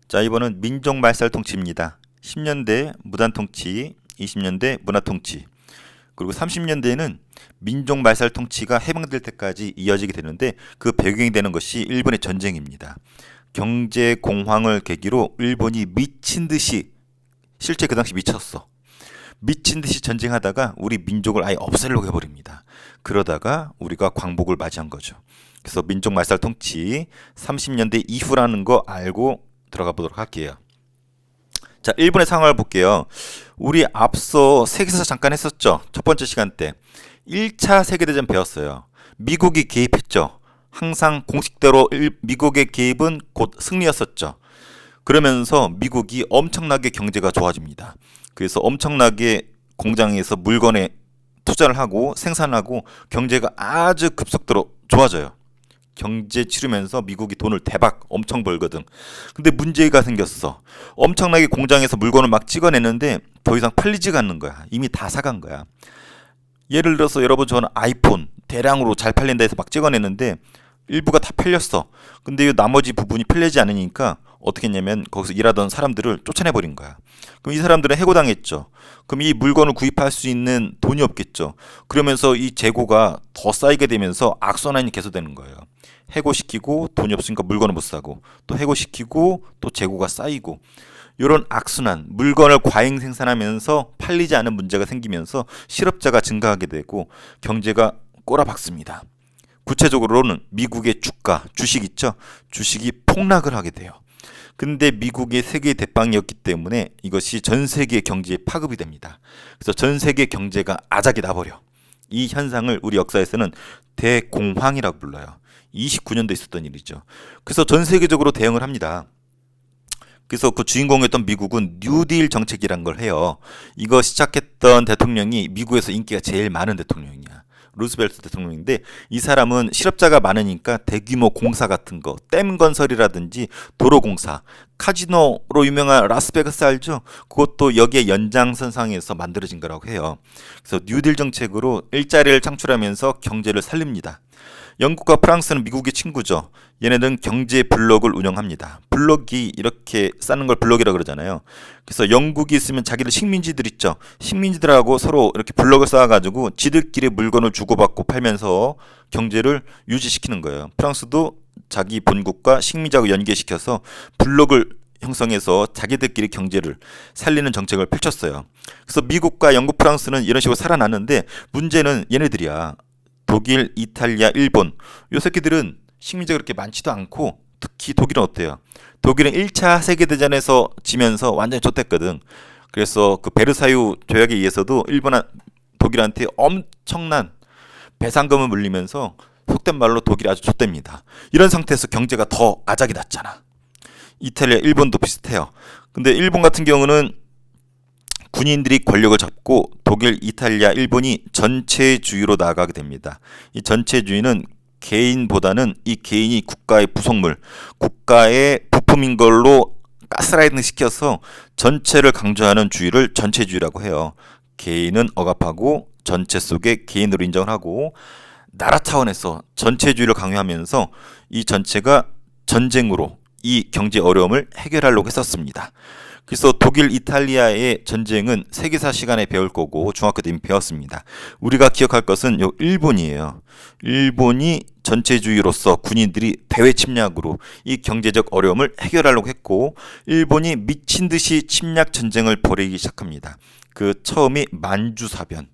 자, 이번은 민족 말살 통치입니다. 10년대 무단 통치, 20년대 문화 통치, 그리고 30년대에는 민족 말살 통치가 해방될 때까지 이어지게 되는데 그 배경이 되는 것이 일본의 전쟁입니다. 경제 공황을 계기로 일본이 미친 듯이, 실제 그 당시 미쳤어. 미친 듯이 전쟁하다가 우리 민족을 아예 없애려고 해버립니다. 그러다가 우리가 광복을 맞이한 거죠. 그래서 민족 말살 통치 30년대 이후라는 거 알고 들어가 보도록 할게요. 자, 일본의 상황을 볼게요. 우리 앞서 세계사 잠깐 했었죠. 첫 번째 시간 때 1차 세계대전 배웠어요. 미국이 개입했죠. 항상 공식대로 미국의 개입은 곧 승리였었죠. 그러면서 미국이 엄청나게 경제가 좋아집니다. 그래서 엄청나게 공장에서 물건에 투자를 하고 생산하고 경제가 아주 급속도로 좋아져요. 경제 치르면서 미국이 돈을 대박 엄청 벌거든. 근데 문제가 생겼어. 엄청나게 공장에서 물건을 막 찍어내는데 더 이상 팔리지가 않는 거야. 이미 다 사간 거야. 예를 들어서 여러분, 저는 아이폰 대량으로 잘 팔린다 해서 막 찍어내는데 일부가 다 팔렸어. 근데 이 나머지 부분이 팔리지 않으니까 어떻게 했냐면 거기서 일하던 사람들을 쫓아내버린 거야. 그럼 이 사람들은 해고당했죠. 그럼 이 물건을 구입할 수 있는 돈이 없겠죠. 그러면서 이 재고가 더 쌓이게 되면서 악순환이 계속되는 거예요. 해고시키고 돈이 없으니까 물건을 못 사고, 또 해고시키고 또 재고가 쌓이고, 이런 악순환, 물건을 과잉 생산하면서 팔리지 않은 문제가 생기면서 실업자가 증가하게 되고 경제가 꼬라박습니다. 구체적으로는 미국의 주가, 주식 있죠? 주식이 폭락을 하게 돼요. 근데 미국이 세계 대빵이었기 때문에 이것이 전 세계 경제에 파급이 됩니다. 그래서 전 세계 경제가 아작이 나버려. 이 현상을 우리 역사에서는 대공황이라고 불러요. 29년도에 있었던 일이죠. 그래서 전 세계적으로 대응을 합니다. 그래서 그 주인공이었던 미국은 뉴딜 정책이란 걸 해요. 이거 시작했던 대통령이 미국에서 인기가 제일 많은 대통령이야. 루스벨트 대통령인데, 이 사람은 실업자가 많으니까 대규모 공사 같은 거, 댐 건설이라든지 도로공사, 카지노로 유명한 라스베가스 알죠? 그것도 여기에 연장선상에서 만들어진 거라고 해요. 그래서 뉴딜 정책으로 일자리를 창출하면서 경제를 살립니다. 영국과 프랑스는 미국의 친구죠. 얘네는 경제 블록을 운영합니다. 블록이 이렇게 쌓는 걸 블록이라고 그러잖아요. 그래서 영국이 있으면 자기들 식민지들 있죠. 식민지들하고 서로 이렇게 블록을 쌓아가지고 지들끼리 물건을 주고받고 팔면서 경제를 유지시키는 거예요. 프랑스도 자기 본국과 식민지하고 연계시켜서 블록을 형성해서 자기들끼리 경제를 살리는 정책을 펼쳤어요. 그래서 미국과 영국, 프랑스는 이런 식으로 살아났는데 문제는 얘네들이야. 독일, 이탈리아, 일본, 요 새끼들은 식민지가 그렇게 많지도 않고, 특히 독일은 어때요? 독일은 1차 세계대전에서 지면서 완전히 좆됐거든. 그래서 그 베르사유 조약에 의해서도 독일한테 엄청난 배상금을 물리면서 속된 말로 독일이 아주 좆됩니다. 이런 상태에서 경제가 더 아작이 났잖아. 이탈리아, 일본도 비슷해요. 근데 일본 같은 경우는 군인들이 권력을 잡고 독일, 이탈리아, 일본이 전체주의로 나아가게 됩니다. 이 전체주의는 개인보다는 이 개인이 국가의 부속물, 국가의 부품인 걸로 가스라이팅 시켜서 전체를 강조하는 주의를 전체주의라고 해요. 개인은 억압하고 전체 속에 개인으로 인정을 하고, 나라 차원에서 전체주의를 강요하면서 이 전체가 전쟁으로 이 경제 어려움을 해결하려고 했었습니다. 그래서 독일, 이탈리아의 전쟁은 세계사 시간에 배울 거고 중학교 때 이미 배웠습니다. 우리가 기억할 것은 요 일본이에요. 일본이 전체주의로서 군인들이 대외 침략으로 이 경제적 어려움을 해결하려고 했고, 일본이 미친 듯이 침략 전쟁을 벌이기 시작합니다. 그 처음이 만주사변.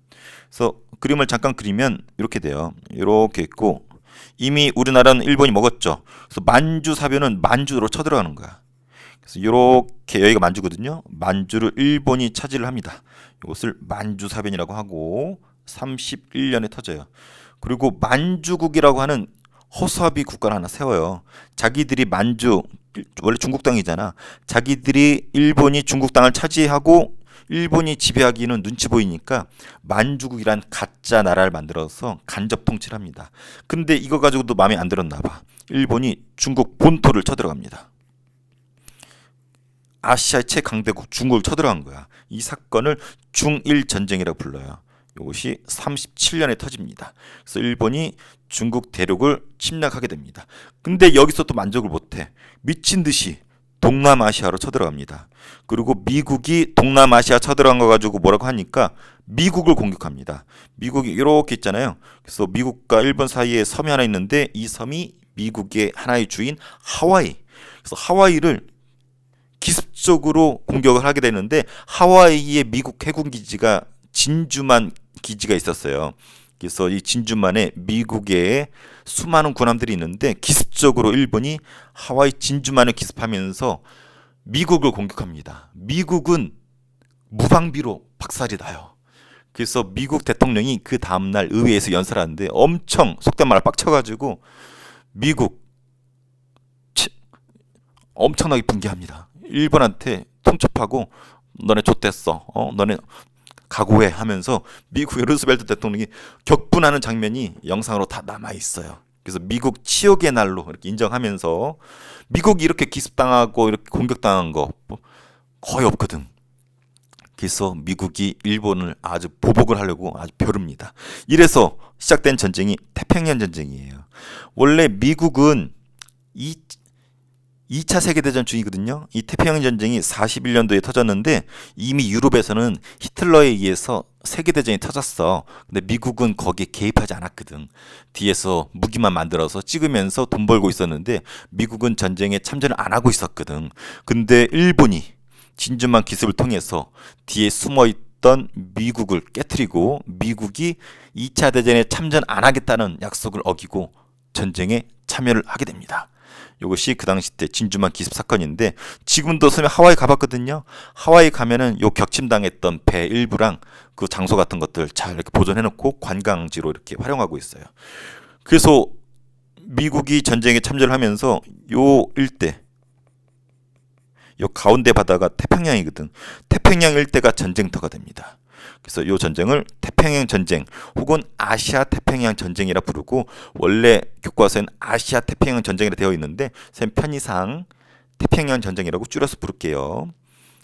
그래서 그림을 잠깐 그리면 이렇게 돼요. 이렇게 있고, 이미 우리나라는 일본이 먹었죠. 그래서 만주사변은 만주로 쳐들어가는 거야. 그래서 이렇게 여기가 만주거든요. 만주를 일본이 차지를 합니다. 이것을 만주사변이라고 하고 31년에 터져요. 그리고 만주국이라고 하는 허수아비 국가를 하나 세워요. 자기들이 만주, 원래 중국 땅이잖아. 자기들이 일본이 중국 땅을 차지하고 일본이 지배하기는 눈치 보이니까 만주국이란 가짜 나라를 만들어서 간접 통치를 합니다. 근데 이거 가지고도 마음에 안 들었나 봐. 일본이 중국 본토를 쳐들어갑니다. 아시아의 최강대국 중국을 쳐들어간 거야. 이 사건을 중일 전쟁이라고 불러요. 이것이 37년에 터집니다. 그래서 일본이 중국 대륙을 침략하게 됩니다. 근데 여기서 또 만족을 못해. 미친 듯이 동남아시아로 쳐들어갑니다. 그리고 미국이 동남아시아 쳐들어간 거 가지고 뭐라고 하니까 미국을 공격합니다. 미국이 이렇게 있잖아요. 그래서 미국과 일본 사이에 섬이 하나 있는데 이 섬이 미국의 하나의 주인 하와이. 그래서 하와이를 기습적으로 공격을 하게 되는데 하와이에 미국 해군 기지가 진주만 기지가 있었어요. 그래서 이 진주만에 미국의 수많은 군함들이 있는데 기습적으로 일본이 하와이 진주만을 기습하면서 미국을 공격합니다. 미국은 무방비로 박살이 나요. 그래서 미국 대통령이 그 다음날 의회에서 연설하는데 엄청 속된 말을 빡쳐가지고 미국 엄청나게 분개합니다. 일본한테 통첩하고 너네 좆됐어. 너네 각오해 하면서 미국의 루스벨트 대통령이 격분하는 장면이 영상으로 다 남아 있어요. 그래서 미국 치욕의 날로 이렇게 인정하면서 미국이 이렇게 기습당하고 이렇게 공격당한 거 거의 없거든. 그래서 미국이 일본을 아주 보복을 하려고 아주 벼릅니다. 이래서 시작된 전쟁이 태평양 전쟁이에요. 원래 미국은 2차 세계대전 중이거든요. 이 태평양 전쟁이 41년도에 터졌는데 이미 유럽에서는 히틀러에 의해서 세계대전이 터졌어. 근데 미국은 거기에 개입하지 않았거든. 뒤에서 무기만 만들어서 찍으면서 돈 벌고 있었는데 미국은 전쟁에 참전을 안 하고 있었거든. 근데 일본이 진주만 기습을 통해서 뒤에 숨어있던 미국을 깨트리고 미국이 2차 대전에 참전 안 하겠다는 약속을 어기고 전쟁에 참여를 하게 됩니다. 이것이 그 당시 때 진주만 기습 사건인데 지금도 섬에 하와이 가봤거든요. 하와이 가면은 요 격침당했던 배 일부랑 그 장소 같은 것들 잘 이렇게 보존해놓고 관광지로 이렇게 활용하고 있어요. 그래서 미국이 전쟁에 참전을 하면서 요 일대, 요 가운데 바다가 태평양이거든. 태평양 일대가 전쟁터가 됩니다. 그래서 이 전쟁을 태평양 전쟁 혹은 아시아 태평양 전쟁이라 부르고 원래 교과서엔 아시아 태평양 전쟁이라 되어 있는데 선생님 편의상 태평양 전쟁이라고 줄여서 부를게요.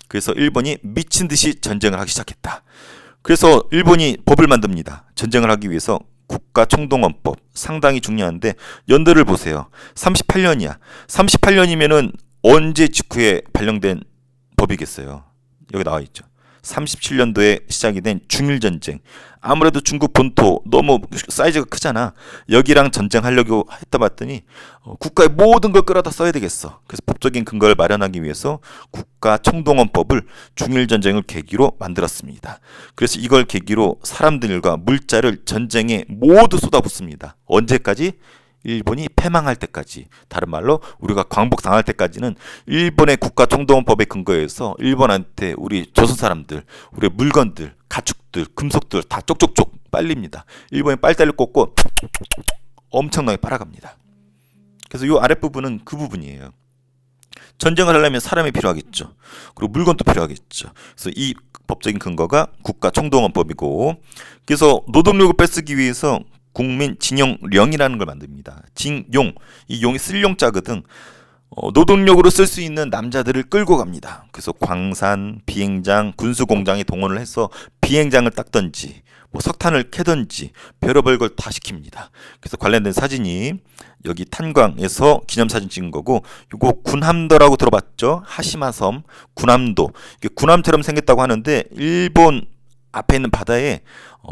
그래서 일본이 미친 듯이 전쟁을 하기 시작했다. 그래서 일본이 법을 만듭니다. 전쟁을 하기 위해서 국가총동원법 상당히 중요한데 연도를 보세요. 38년이야. 38년이면은 언제 직후에 발령된 법이겠어요. 여기 나와 있죠. 37년도에 시작이 된 중일전쟁. 아무래도 중국 본토 너무 사이즈가 크잖아. 여기랑 전쟁하려고 했다 봤더니 국가의 모든 걸 끌어다 써야 되겠어. 그래서 법적인 근거를 마련하기 위해서 국가총동원법을 중일전쟁을 계기로 만들었습니다. 그래서 이걸 계기로 사람들과 물자를 전쟁에 모두 쏟아붓습니다. 언제까지? 일본이 패망할 때까지, 다른 말로 우리가 광복당할 때까지는 일본의 국가총동원법에 근거해서 일본한테 우리 조선 사람들, 우리 물건들, 가축들, 금속들 다 쪽쪽쪽 빨립니다. 일본이 빨대를 꽂고 엄청나게 빨아갑니다. 그래서 이 아랫부분은 그 부분이에요. 전쟁을 하려면 사람이 필요하겠죠. 그리고 물건도 필요하겠죠. 그래서 이 법적인 근거가 국가총동원법이고, 그래서 노동력을 뺏기 위해서 국민 징용령이라는 걸 만듭니다. 징용, 이 용이 쓸용자거든. 노동력으로 쓸 수 있는 남자들을 끌고 갑니다. 그래서 광산, 비행장, 군수공장에 동원을 해서 비행장을 닦던지 뭐 석탄을 캐던지 별의별 걸 다 시킵니다. 그래서 관련된 사진이 여기 탄광에서 기념사진 찍은 거고, 이거 군함도라고 들어봤죠? 하시마섬 군함도. 이게 군함처럼 생겼다고 하는데 일본 앞에 있는 바다에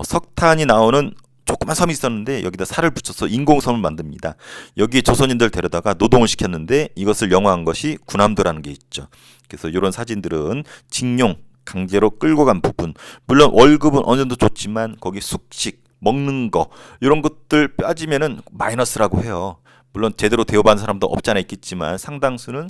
석탄이 나오는 조그만 섬이 있었는데 여기다 살을 붙여서 인공섬을 만듭니다. 여기 조선인들 데려다가 노동을 시켰는데 이것을 영화한 것이 군함도라는 게 있죠. 그래서 이런 사진들은 징용, 강제로 끌고 간 부분, 물론 월급은 어느 정도 줬지만 거기 숙식, 먹는 거 이런 것들 빠지면은 마이너스라고 해요. 물론 제대로 대우받은 사람도 없지 않아 있겠지만 상당수는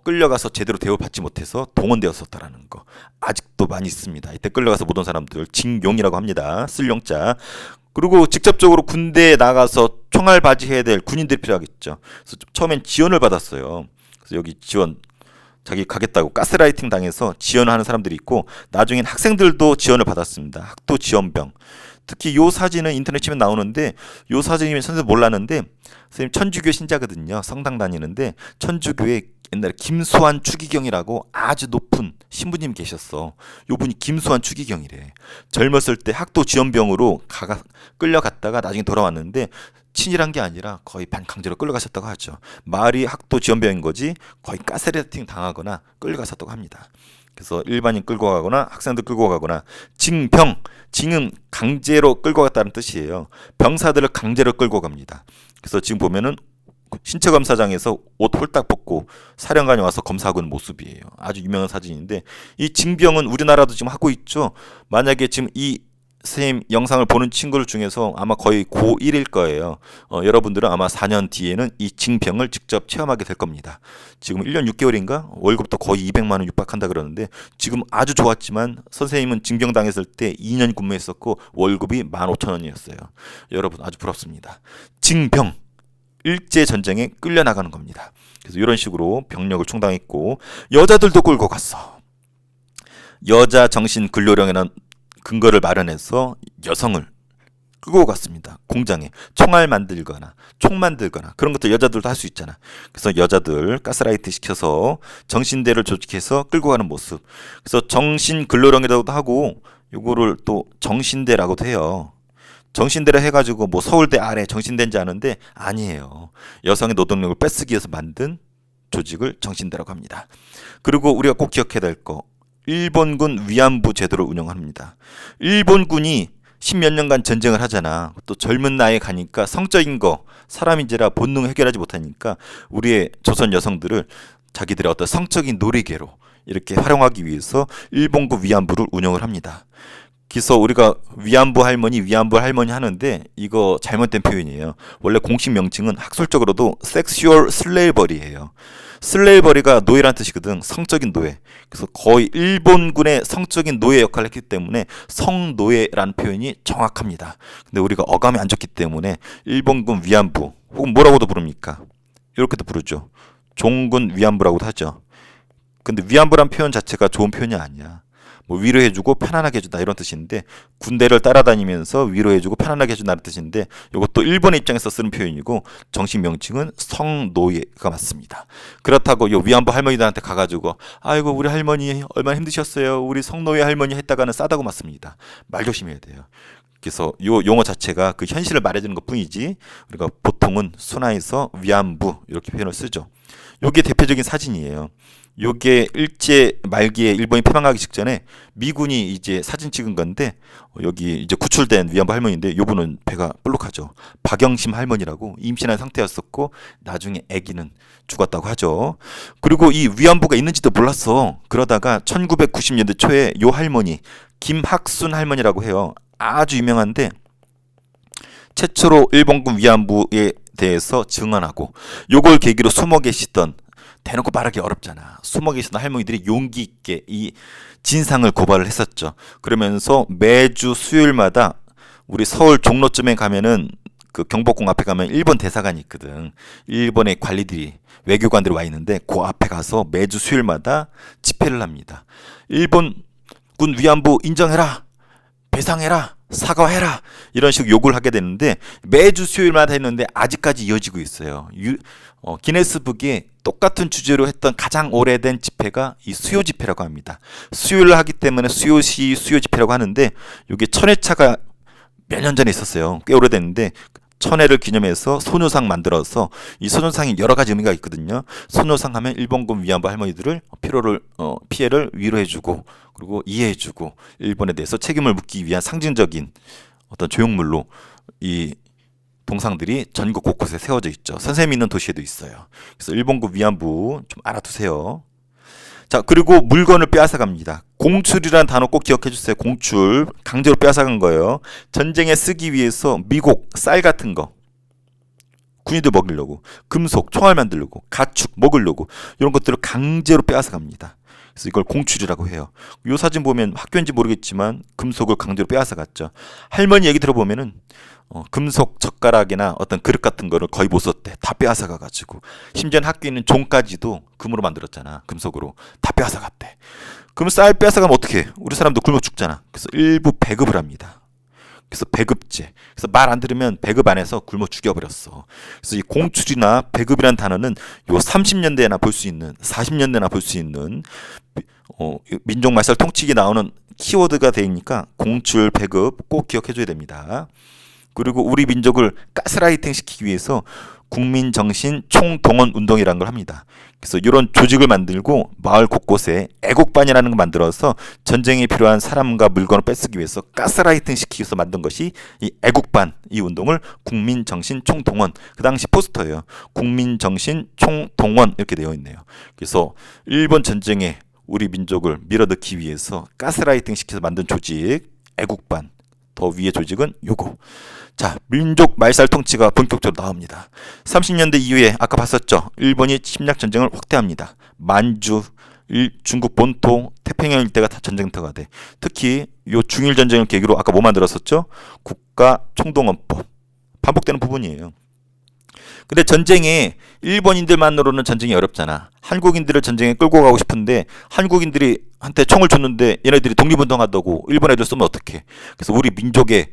끌려가서 제대로 대우받지 못해서 동원되었었다라는 거 아직도 많이 있습니다. 이때 끌려가서 못 온 사람들 징용이라고 합니다. 쓸용자. 그리고 직접적으로 군대에 나가서 총알 바지해야 될 군인들이 필요하겠죠. 그래서 처음엔 지원을 받았어요. 그래서 여기 지원 자기 가겠다고 가스라이팅 당해서 지원하는 사람들이 있고, 나중엔 학생들도 지원을 받았습니다. 학도 지원병. 특히 요 사진은 인터넷 치면 나오는데, 요 사진이면 선생님 몰랐는데 선생님 천주교 신자거든요. 성당 다니는데 천주교에 옛날에 김수환 추기경이라고 아주 높은 신부님 계셨어. 요 분이 김수환 추기경이래. 젊었을 때 학도 지원병으로 끌려갔다가 나중에 돌아왔는데 친일한 게 아니라 거의 반강제로 끌려가셨다고 하죠. 마을이 학도 지원병인 거지 거의 가스레이팅 당하거나 끌려가셨다고 합니다. 그래서 일반인 끌고 가거나 학생들 끌고 가거나 징병, 징은 강제로 끌고 갔다는 뜻이에요. 병사들을 강제로 끌고 갑니다. 그래서 지금 보면은 신체 검사장에서 옷 홀딱 벗고 사령관이 와서 검사하고 있는 모습이에요. 아주 유명한 사진인데 이 징병은 우리나라도 지금 하고 있죠. 만약에 지금 이 선생님 영상을 보는 친구들 중에서 아마 거의 고1일 거예요. 여러분들은 아마 4년 뒤에는 이 징병을 직접 체험하게 될 겁니다. 지금 1년 6개월인가 월급도 거의 200만 원 육박한다 그러는데 지금 아주 좋았지만 선생님은 징병 당했을 때 2년 근무했었고 월급이 15,000원이었어요. 여러분 아주 부럽습니다. 징병 일제 전쟁에 끌려나가는 겁니다. 그래서 이런 식으로 병력을 충당했고 여자들도 끌고 갔어. 여자 정신 근로령이라는 근거를 마련해서 여성을 끌고 갔습니다. 공장에 총알 만들거나 총 만들거나 그런 것들 여자들도 할 수 있잖아. 그래서 여자들 가스라이트 시켜서 정신대를 조직해서 끌고 가는 모습. 그래서 정신 근로령이라고도 하고 요거를 또 정신대라고도 해요. 정신대라 해가지고 뭐 서울대 아래 정신대인지 아는데 아니에요. 여성의 노동력을 뺏기 위해서 만든 조직을 정신대라고 합니다. 그리고 우리가 꼭 기억해야 될 거 일본군 위안부 제도를 운영합니다. 일본군이 십몇 년간 전쟁을 하잖아. 또 젊은 나이에 가니까 성적인 거 사람인지라 본능을 해결하지 못하니까 우리의 조선 여성들을 자기들의 어떤 성적인 놀이개로 이렇게 활용하기 위해서 일본군 위안부를 운영을 합니다. 그래서 우리가 위안부 할머니 하는데 이거 잘못된 표현이에요. 원래 공식 명칭은 학술적으로도 섹슈얼 슬레이버리예요. 슬레이버리가 노예란 뜻이거든. 성적인 노예. 그래서 거의 일본군의 성적인 노예 역할을 했기 때문에 성노예라는 표현이 정확합니다. 근데 우리가 어감이 안 좋기 때문에 일본군 위안부 혹은 뭐라고도 부릅니까? 이렇게도 부르죠. 종군 위안부라고도 하죠. 근데 위안부란 표현 자체가 좋은 표현이 아니야. 뭐 위로해주고 편안하게 해준다 이런 뜻인데 군대를 따라다니면서 위로해주고 편안하게 해준다는 뜻인데 이것도 일본의 입장에서 쓰는 표현이고 정식 명칭은 성노예가 맞습니다. 그렇다고 요 위안부 할머니들한테 가가지고 아이고 우리 할머니 얼마나 힘드셨어요. 우리 성노예 할머니 했다가는 싸다고 맞습니다. 말 조심해야 돼요. 그래서 요 용어 자체가 그 현실을 말해주는 것 뿐이지 우리가 보통은 순화해서 위안부 이렇게 표현을 쓰죠. 요게 대표적인 사진이에요. 요게 일제 말기에 일본이 패망하기 직전에 미군이 이제 사진 찍은 건데 여기 이제 구출된 위안부 할머니인데 요분은 배가 볼록하죠. 박영심 할머니라고 임신한 상태였었고 나중에 아기는 죽었다고 하죠. 그리고 이 위안부가 있는지도 몰랐어. 그러다가 1990년대 초에 요 할머니 김학순 할머니라고 해요. 아주 유명한데 최초로 일본군 위안부에 대해서 증언하고 요걸 계기로 숨어 계시던 대놓고 말하기 어렵잖아. 숨어 계시던 할머니들이 용기 있게 이 진상을 고발을 했었죠. 그러면서 매주 수요일마다 우리 서울 종로쯤에 가면은 그 경복궁 앞에 가면 일본 대사관이 있거든. 일본의 관리들이 외교관들이 와 있는데 그 앞에 가서 매주 수요일마다 집회를 합니다. 일본군 위안부 인정해라. 배상해라. 사과해라. 이런 식으로 요구를 하게 되는데 매주 수요일마다 했는데 아직까지 이어지고 있어요. 기네스북에 똑같은 주제로 했던 가장 오래된 집회가 이 수요 집회라고 합니다. 수요일을 하기 때문에 수요시 수요 집회라고 하는데 이게 1000회차가 몇 년 전에 있었어요. 꽤 오래됐는데 1000회를 기념해서 소녀상 만들어서 이 소녀상이 여러 가지 의미가 있거든요. 소녀상 하면 일본군 위안부 할머니들을 피해를 위로해주고 그리고 이해해주고 일본에 대해서 책임을 묻기 위한 상징적인 어떤 조형물로 이 동상들이 전국 곳곳에 세워져 있죠. 선생님 있는 도시에도 있어요. 그래서 일본군 위안부 좀 알아두세요. 자, 그리고 물건을 빼앗아갑니다. 공출이라는 단어 꼭 기억해 주세요. 공출, 강제로 빼앗아간 거예요. 전쟁에 쓰기 위해서 미국, 쌀 같은 거 군인들 먹이려고, 금속, 총알 만들려고, 가축 먹으려고 이런 것들을 강제로 빼앗아갑니다. 그래서 이걸 공출이라고 해요. 이 사진 보면 학교인지 모르겠지만 금속을 강제로 빼앗아갔죠. 할머니 얘기 들어보면은 금속 젓가락이나 어떤 그릇 같은 거를 거의 못 썼대. 다 빼앗아가가지고 심지어는 학교에 있는 종까지도 금으로 만들었잖아. 금속으로 다 빼앗아갔대. 그럼 쌀 빼앗아가면 어떡해? 우리 사람도 굶어 죽잖아. 그래서 일부 배급을 합니다. 그래서 배급제. 그래서 말 안 들으면 배급 안 해서 굶어 죽여버렸어. 그래서 이 공출이나 배급이라는 단어는 요 30년대나 볼 수 있는 40년대나 볼 수 있는 민족 말살 통치기 나오는 키워드가 되니까 공출, 배급 꼭 기억해줘야 됩니다. 그리고 우리 민족을 가스라이팅 시키기 위해서 국민정신 총동원 운동이라는 걸 합니다. 그래서 이런 조직을 만들고 마을 곳곳에 애국반이라는 걸 만들어서 전쟁에 필요한 사람과 물건을 뺏기 위해서 가스라이팅 시키기 위해서 만든 것이 이 애국반, 이 운동을 국민정신 총동원, 그 당시 포스터예요. 국민정신 총동원 이렇게 되어 있네요. 그래서 일본 전쟁에 우리 민족을 밀어넣기 위해서 가스라이팅 시켜서 만든 조직 애국반, 더 위의 조직은 요거. 자, 민족 말살 통치가 본격적으로 나옵니다. 30년대 이후에 아까 봤었죠. 일본이 침략 전쟁을 확대합니다. 만주, 중국 본토, 태평양 일대가 다 전쟁터가 돼. 특히 요 중일 전쟁을 계기로 아까 뭐 만들었었죠? 국가 총동원법. 반복되는 부분이에요. 근데 전쟁에 일본인들만으로는 전쟁이 어렵잖아. 한국인들을 전쟁에 끌고 가고 싶은데 한국인들이 한테 총을 줬는데 얘네들이 독립운동하다고 일본 애들 쏘면 어떡해. 그래서 우리 민족의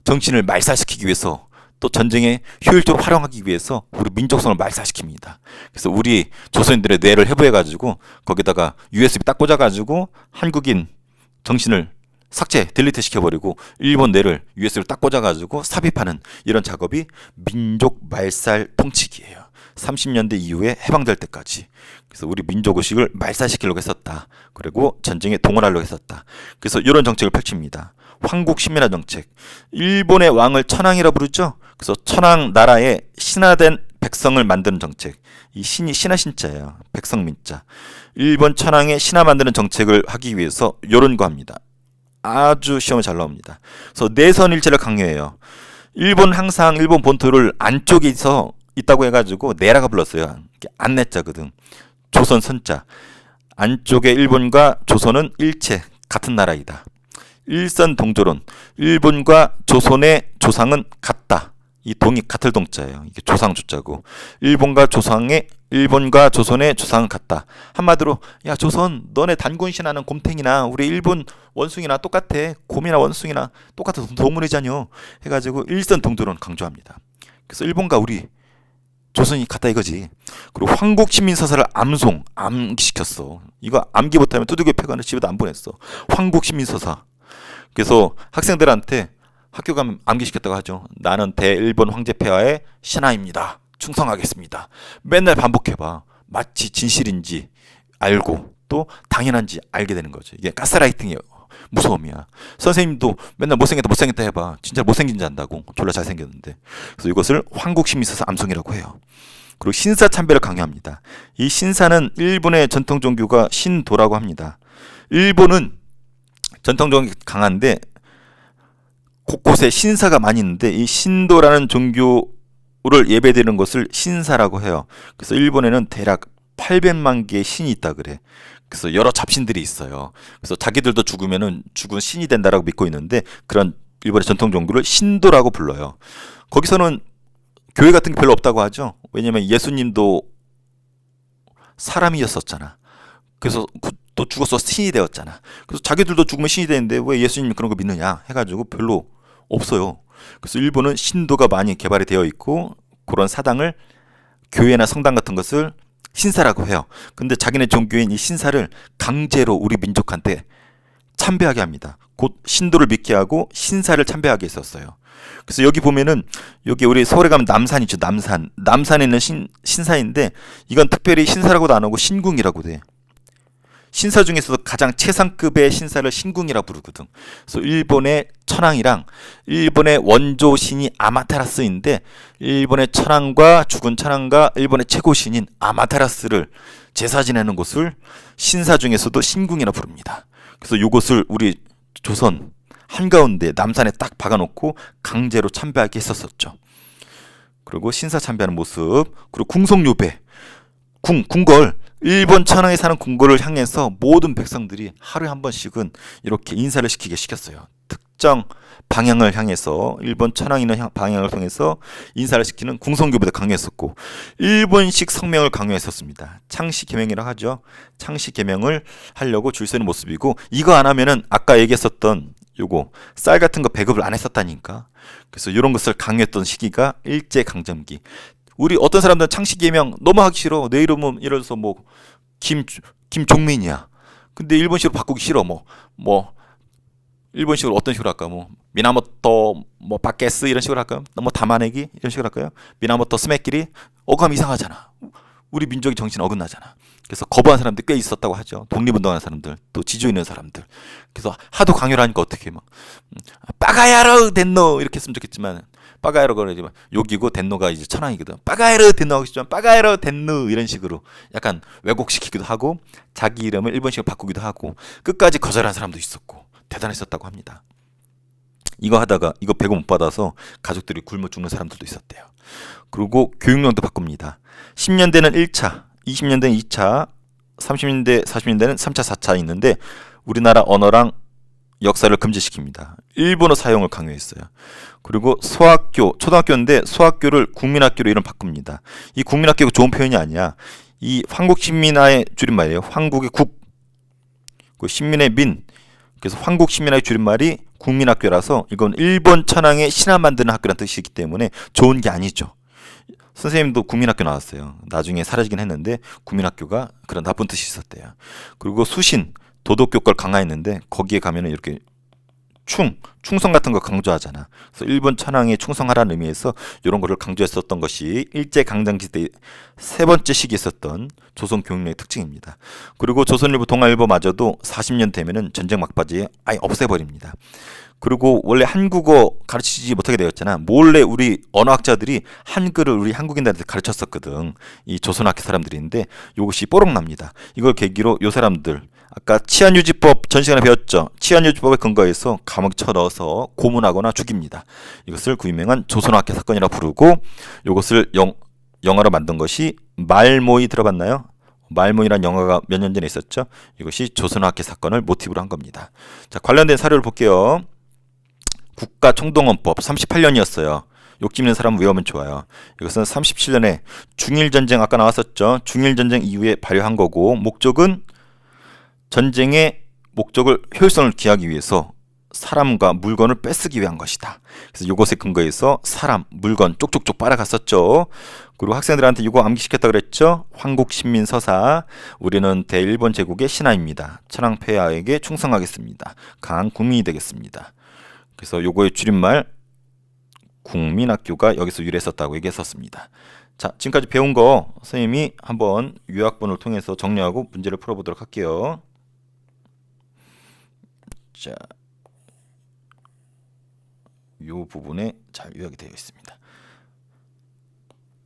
정신을 말살시키기 위해서 또 전쟁에 효율적으로 활용하기 위해서 우리 민족성을 말살시킵니다. 그래서 우리 조선인들의 뇌를 해부해가지고 거기다가 USB 딱 꽂아가지고 한국인 정신을 삭제, 딜리트 시켜버리고 일본 뇌를 USB를 딱 꽂아가지고 삽입하는 이런 작업이 민족 말살 통치기예요. 30년대 이후에 해방될 때까지. 그래서 우리 민족의식을 말살시키려고 했었다. 그리고 전쟁에 동원하려고 했었다. 그래서 이런 정책을 펼칩니다. 황국신민화 정책. 일본의 왕을 천황이라 부르죠. 그래서 천황 나라에 신하된 백성을 만드는 정책. 이 신이 신하신자예요. 백성민자. 일본 천황의 신하 만드는 정책을 하기 위해서 이런 거 합니다. 아주 시험에 잘 나옵니다. 그래서 내선일제를 강요해요. 일본 항상 일본 본토를 안쪽에 있다고 해가지고 내라가 불렀어요. 안내자거든. 조선 선자. 안쪽에 일본과 조선은 일체 같은 나라이다. 일선 동조론. 일본과 조선의 조상은 같다. 이 동이 같을 동자예요. 이게 조상 조자고. 일본과 조선의 조상은 같다. 한마디로 야 조선 너네 단군 신하는 곰탱이나 우리 일본 원숭이나 똑같아. 곰이나 원숭이나 똑같은 동물이잖여. 해가지고 일선 동조론 강조합니다. 그래서 일본과 우리 조선이 같다 이거지. 그리고 황국신민서사를 암기시켰어. 이거 암기 못하면 두들겨 패거나 집에도 안 보냈어. 황국신민서사. 그래서 학생들한테 학교 가면 암기시켰다고 하죠. 나는 대일본 황제폐하의 신하입니다. 충성하겠습니다. 맨날 반복해봐. 마치 진실인지 알고 또 당연한지 알게 되는 거죠. 이게 가스라이팅의 무서움이야. 선생님도 맨날 못생겼다 해봐. 진짜 못생긴지 안다고. 졸라 잘생겼는데. 그래서 이것을 황국신민서사 암송이라고 해요. 그리고 신사참배를 강요합니다. 이 신사는 일본의 전통 종교가 신도라고 합니다. 일본은 전통 종교가 강한데 곳곳에 신사가 많이 있는데 이 신도라는 종교를 예배드리는 것을 신사라고 해요. 그래서 일본에는 대략 800만 개의 신이 있다 그래. 그래서 여러 잡신들이 있어요. 그래서 자기들도 죽으면은 죽은 신이 된다라고 믿고 있는데 그런 일본의 전통 종교를 신도라고 불러요. 거기서는 교회 같은 게 별로 없다고 하죠. 왜냐면 예수님도 사람이었었잖아. 그래서 또 죽어서 신이 되었잖아. 그래서 자기들도 죽으면 신이 되는데 왜 예수님 그런 거 믿느냐 해가지고 별로 없어요. 그래서 일본은 신도가 많이 개발이 되어 있고 그런 사당을 교회나 성당 같은 것을 신사라고 해요. 근데 자기네 종교인 이 신사를 강제로 우리 민족한테 참배하게 합니다. 곧 신도를 믿게 하고 신사를 참배하게 했었어요. 그래서 여기 보면은 여기 우리 서울에 가면 남산 있죠. 남산에 있는 신사인데 이건 특별히 신사라고도 안 하고 신궁이라고 돼. 신사 중에서도 가장 최상급의 신사를 신궁이라 부르거든. 그래서 일본의 천황이랑 일본의 원조 신이 아마테라스인데 일본의 천황과 죽은 천황과 일본의 최고 신인 아마테라스를 제사 지내는 곳을 신사 중에서도 신궁이라 부릅니다. 그래서 이곳을 우리 조선 한가운데 남산에 딱 박아놓고 강제로 참배하게 했었었죠. 그리고 신사 참배하는 모습, 그리고 궁성요배, 궁궐, 일본 천황에 사는 궁궐을 향해서 모든 백성들이 하루에 한 번씩은 이렇게 인사를 시키게 시켰어요. 특정 방향을 향해서 일본 천황이 있는 방향을 통해서 인사를 시키는 궁성교배도 강요했었고 일본식 성명을 강요했었습니다. 창씨개명이라고 하죠. 창씨개명을 하려고 줄 서는 모습이고 이거 안 하면은 아까 얘기했었던 요거 쌀 같은 거 배급을 안 했었다니까. 그래서 이런 것을 강요했던 시기가 일제강점기. 우리 어떤 사람들은 창씨개명 너무 하기 싫어. 내 이름은 예를 들어서 뭐 김종민이야. 근데 일본식으로 바꾸기 싫어. 뭐 일본식으로 어떤 식으로 할까? 뭐 미나모토 뭐 바케스 이런 식으로 할까요? 뭐 다마네기 이런 식으로 할까요? 미나모토 스메끼리 어감 이상하잖아. 우리 민족의 정신 어긋나잖아. 그래서 거부한 사람들이 꽤 있었다고 하죠. 독립운동하는 사람들, 또 지조 있는 사람들. 그래서 하도 강요를 하니까 어떻게 막 빠가야로 덴노 이렇게 했으면 좋겠지만 빠가야로 그러지만 욕이고 덴노가 이제 천황이거든. 빠가야로 덴노 하고 싶지만 빠가야로 덴노 이런 식으로 약간 왜곡시키기도 하고 자기 이름을 일본식으로 바꾸기도 하고 끝까지 거절한 사람도 있었고 대단했었다고 합니다. 이거 하다가 이거 배고 못 받아서 가족들이 굶어 죽는 사람들도 있었대요. 그리고 교육령도 바꿉니다. 10년대는 1차, 20년대는 2차, 30년대, 40년대는 3차, 4차 있는데 우리나라 언어랑 역사를 금지시킵니다. 일본어 사용을 강요했어요. 그리고 소학교, 초등학교인데 소학교를 국민학교로 이름 바꿉니다. 이 국민학교가 좋은 표현이 아니야. 이 황국신민화의 줄임말이에요. 황국의 국, 그 신민의 민. 그래서 황국신민화의 줄임말이 국민학교라서 이건 일본 천황의 신화 만드는 학교라는 뜻이기 때문에 좋은 게 아니죠. 선생님도 국민학교 나왔어요. 나중에 사라지긴 했는데 국민학교가 그런 나쁜 뜻이 있었대요. 그리고 수신, 도덕교과를 강화했는데 거기에 가면은 이렇게 충성 같은 거 강조하잖아. 그래서 일본 천황에 충성하라는 의미에서 이런 거를 강조했었던 것이 일제강점기 세 번째 시기에 있었던 조선 교육령의 특징입니다. 그리고 조선일보, 동아일보마저도 40년 되면은 전쟁 막바지에 아예 없애버립니다. 그리고 원래 한국어 가르치지 못하게 되었잖아. 몰래 우리 언어학자들이 한글을 우리 한국인들한테 가르쳤었거든. 이 조선학교 사람들인데 이것이 뽀록납니다. 이걸 계기로 요 사람들 아까 치안유지법 전 시간에 배웠죠. 치안유지법에 근거해서 감옥에 쳐넣어서 고문하거나 죽입니다. 이것을 그 유명한 조선학교 사건이라고 부르고 이것을 영화로 만든 것이 말모이 들어봤나요? 말모이란 영화가 몇 년 전에 있었죠. 이것이 조선학교 사건을 모티브로 한 겁니다. 자, 관련된 사료를 볼게요. 국가총동원법 38년이었어요. 욕짓는 사람 외우면 좋아요. 이것은 37년에 중일전쟁 아까 나왔었죠. 중일전쟁 이후에 발효한 거고 목적은 전쟁의 목적을 효율성을 기하기 위해서 사람과 물건을 뺏기 위한 것이다. 그래서 이것에 근거해서 사람, 물건 쪽쪽쪽 빨아갔었죠. 그리고 학생들한테 이거 암기시켰다 그랬죠. 황국신민서사 우리는 대일본 제국의 신하입니다. 천황폐하에게 충성하겠습니다. 강한 국민이 되겠습니다. 그래서 요거의 줄임말 국민학교가 여기서 유래했었다고 얘기했었습니다. 자, 지금까지 배운 거 선생님이 한번 요약본을 통해서 정리하고 문제를 풀어보도록 할게요. 자, 요 부분에 잘 요약이 되어 있습니다.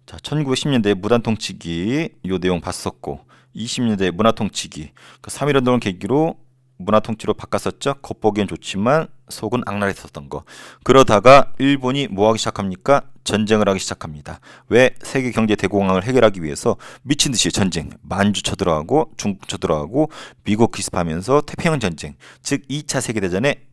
자, 1910년대 무단통치기 요 내용 봤었고 20년대 문화통치기 그 3.1운동을 계기로 문화통치로 바꿨었죠. 겉보기엔 좋지만 속은 악랄했었던 거. 그러다가 일본이 뭐 하기 시작합니까? 전쟁을 하기 시작합니다. 왜? 세계 경제 대공황을 해결하기 위해서 미친 듯이 전쟁. 만주 쳐들어가고 중국 쳐들어가고 미국 기습하면서 태평양 전쟁. 즉 2차 세계대전에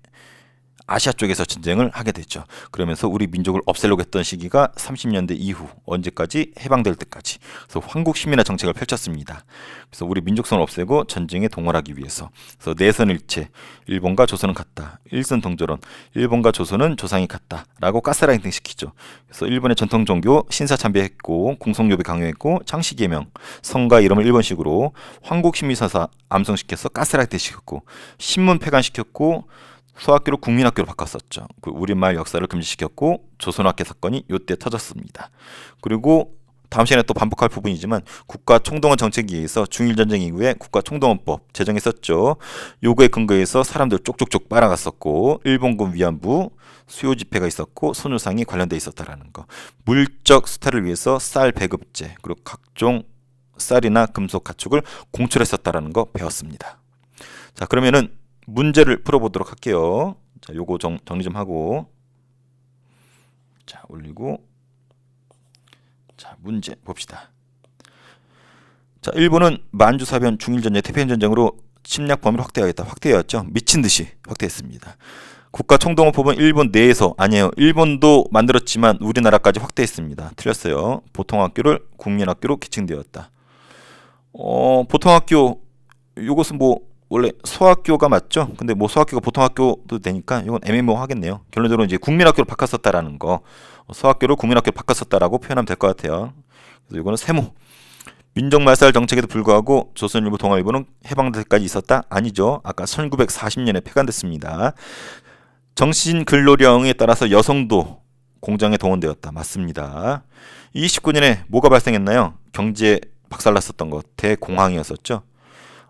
아시아 쪽에서 전쟁을 하게 됐죠. 그러면서 우리 민족을 없애려고 했던 시기가 30년대 이후 언제까지? 해방될 때까지. 그래서 황국신민화 정책을 펼쳤습니다. 그래서 우리 민족성을 없애고 전쟁에 동원하기 위해서. 그래서 내선일체, 일본과 조선은 같다. 일선동조론, 일본과 조선은 조상이 같다라고 가스라이팅 시키죠. 그래서 일본의 전통 종교 신사참배했고 공성요배 강요했고 창씨개명, 성과 이름을 일본식으로 황국신민서사 암송시켜서 가스라이팅 시켰고 신문 폐간시켰고 소학교를 국민학교로 바꿨었죠. 그 우리말 역사를 금지시켰고 조선학교 사건이 이때 터졌습니다. 그리고 다음 시간에 또 반복할 부분이지만 국가총동원 정책에 의해서 중일전쟁 이후에 국가총동원법 제정했었죠. 요거에 근거해서 사람들 쪽쪽쪽 빨아갔었고 일본군 위안부 수요 집회가 있었고 손유상이 관련돼 있었다라는 거. 물적 수탈을 위해서 쌀 배급제 그리고 각종 쌀이나 금속 가축을 공출했었다라는 거 배웠습니다. 자, 그러면은 문제를 풀어보도록 할게요. 자, 요거 정리 좀 하고 자, 올리고 자, 문제 봅시다. 자, 일본은 만주사변 중일전쟁 태평양전쟁으로 침략 범위를 확대하겠다. 확대해왔죠. 미친 듯이 확대했습니다. 국가총동원법은 일본 내에서 아니에요. 일본도 만들었지만 우리나라까지 확대했습니다. 틀렸어요. 보통학교를 국민학교로 기칭되었다. 보통학교 요것은 뭐 원래 소학교가 맞죠? 근데 뭐 소학교가 보통학교도 되니까 이건 애매모호하겠네요. 결론적으로 이제 국민학교로 바꿨었다라는 거. 소학교를 국민학교로 바꿨었다라고 표현하면 될 것 같아요. 그래서 이거는 세모. 민족말살 정책에도 불구하고 조선일보, 동아일보는 해방될 때까지 있었다? 아니죠. 아까 1940년에 폐간됐습니다. 정신근로령에 따라서 여성도 공장에 동원되었다. 맞습니다. 29년에 뭐가 발생했나요? 경제 박살났었던 것, 대공황이었었죠.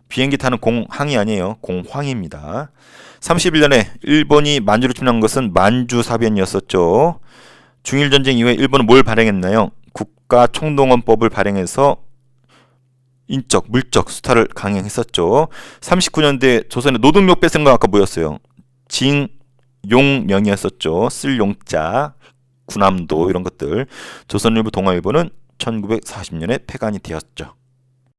비행기 타는 공항이 아니에요. 공황입니다. 31년에 일본이 만주를 침략한 것은 만주사변이었었죠. 중일전쟁 이후에 일본은 뭘 발행했나요? 국가총동원법을 발행해서 인적, 물적 수탈을 강행했었죠. 39년대 조선의 노동력 뺏은 건 아까 뭐였어요? 징용령이었었죠. 쓸 용자, 군함도 이런 것들. 조선일보, 동아일보는 1940년에 폐간이 되었죠.